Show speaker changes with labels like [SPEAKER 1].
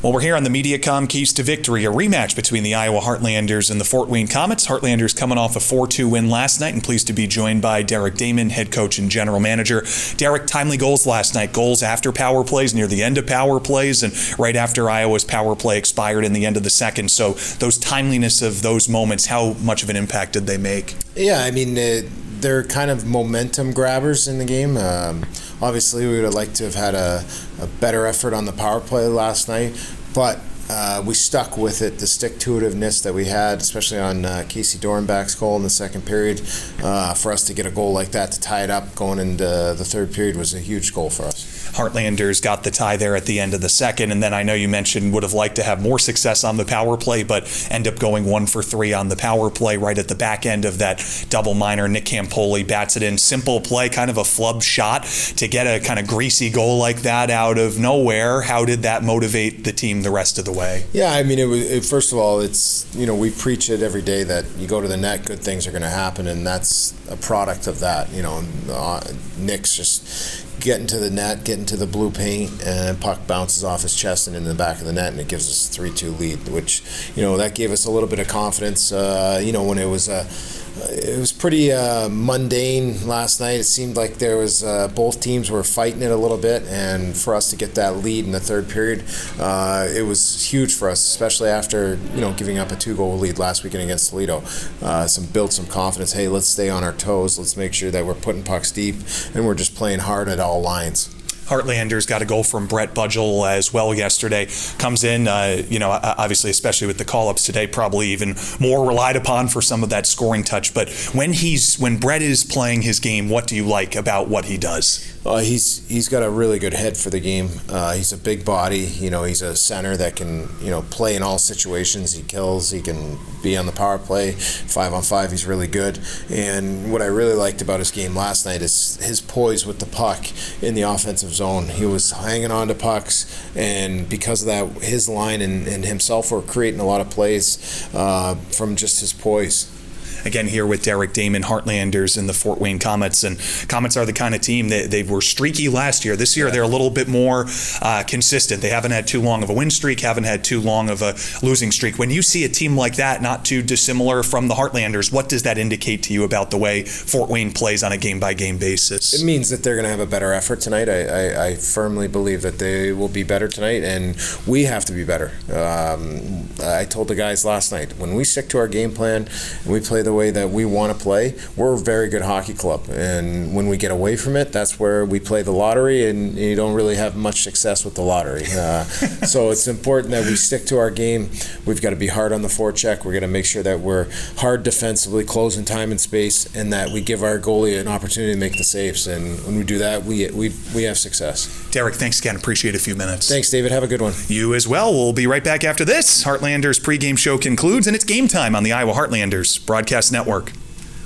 [SPEAKER 1] Well, we're here on the MediaCom Keys to Victory, a rematch between the Iowa Heartlanders and the Fort Wayne Komets. Heartlanders coming off a 4-2 win last night, and pleased to be joined by Derek Damon, head coach and general manager. Derek, timely goals last night. Goals after power plays, near the end of power plays, and right after Iowa's power play expired in the end of the second. So those timeliness of those moments, how much of an impact did they make?
[SPEAKER 2] Yeah, I mean, they're kind of momentum grabbers in the game. Obviously, we would have liked to have had a better effort on the power play last night, but we stuck with it, the stick-to-itiveness that we had, especially on Casey Dornbach's goal in the second period. For us to get a goal like that to tie it up going into the third period was a huge goal for us.
[SPEAKER 1] Heartlanders got the tie there at the end of the second, and then I know you mentioned would have liked to have more success on the power play, but end up going 1 for 3 on the power play right at the back end of that double minor. Nick Campoli bats it in. Simple play, kind of a flub shot to get a kind of greasy goal like that out of nowhere. How did that motivate the team the rest of the way?
[SPEAKER 2] Yeah, I mean, first of all, it's, we preach it every day that you go to the net, good things are going to happen, and that's a product of that. Nick's just getting to the net, getting to the blue paint, and puck bounces off his chest and in the back of the net, and it gives us a 3-2 lead, which, that gave us a little bit of confidence, when it was pretty mundane last night. It seemed like there was both teams were fighting it a little bit, and for us to get that lead in the third period, it was huge for us, especially after giving up a 2-goal lead last weekend against Toledo. Build some confidence. Hey, let's stay on our toes. Let's make sure that we're putting pucks deep and we're just playing hard at all lines.
[SPEAKER 1] Heartlanders got a goal from Brett Budgel as well yesterday. Comes in, obviously, especially with the call-ups today, probably even more relied upon for some of that scoring touch. But when Brett is playing his game, what do you like about what he does?
[SPEAKER 2] He's got a really good head for the game. He's a big body. He's a center that can play in all situations. He kills. He can be on the power play. 5-on-5, he's really good. And what I really liked about his game last night is his poise with the puck in the offensive zone. He was hanging on to pucks, and because of that, his line and himself were creating a lot of plays from just his poise.
[SPEAKER 1] Again, here with Derek Damon, Heartlanders and the Fort Wayne Komets. And Komets are the kind of team that they were streaky last year. This year, they're a little bit more consistent. They haven't had too long of a win streak, haven't had too long of a losing streak. When you see a team like that, not too dissimilar from the Heartlanders, what does that indicate to you about the way Fort Wayne plays on a game-by-game basis?
[SPEAKER 2] It means that they're going to have a better effort tonight. I firmly believe that they will be better tonight, and we have to be better. I told the guys last night, when we stick to our game plan and we play the way that we want to play, we're a very good hockey club. And when we get away from it, that's where we play the lottery, and you don't really have much success with the lottery. So it's important that we stick to our game. We've got to be hard on the forecheck. We're going to make sure that we're hard defensively, closing time and space, and that we give our goalie an opportunity to make the saves. And when we do that, we have success.
[SPEAKER 1] Derek, thanks again. Appreciate a few minutes.
[SPEAKER 2] Thanks, David. Have a good one.
[SPEAKER 1] You as well. We'll be right back after this. Heartlanders pregame show concludes, and it's game time on the Iowa Heartlanders Broadcast Network.